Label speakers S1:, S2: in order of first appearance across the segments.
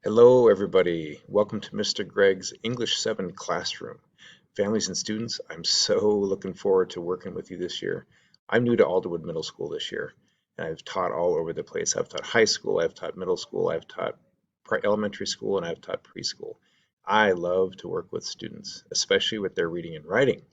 S1: Hello, everybody. Welcome to Mr. Greg's English 7 classroom. Families and students, I'm so looking forward to working with you this year. I'm new to Alderwood Middle School this year, and I've taught all over the place. I've taught high school, I've taught middle school, I've taught elementary school, and I've taught preschool. I love to work with students, especially with their reading and writing.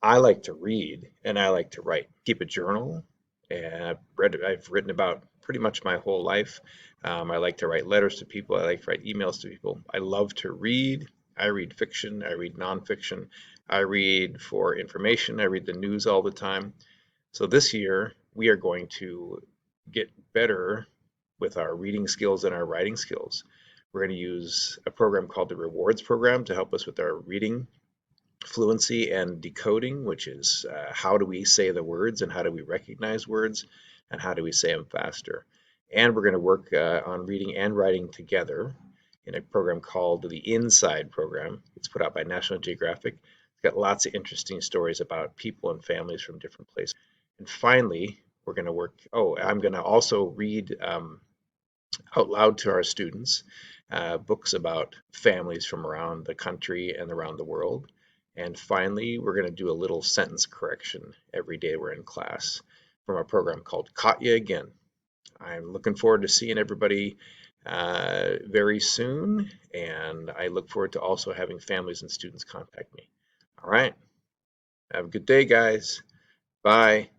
S1: I like to read and I like to write. Keep a journal, and I've written about pretty much my whole life. I like to write letters to people. I like to write emails to people. I love to read. I read fiction. I read nonfiction. I read for information. I read the news all the time. So this year we are going to get better with our reading skills and our writing skills. We're going to use a program called the Rewards Program to help us with our reading fluency and decoding, which is how do we say the words and how do we recognize words and how do we say them faster. And we're going to work on reading and writing together in a program called the Inside Program. It's put out by National Geographic. It's got lots of interesting stories about people and families from different places. And finally, we're going to work. Oh, I'm going to also read out loud to our students books about families from around the country and around the world. And finally, we're going to do a little sentence correction every day we're in class from a program called Caught Ya Again. I'm looking forward to seeing everybody very soon, and I look forward to also having families and students contact me. All right. Have a good day, guys. Bye.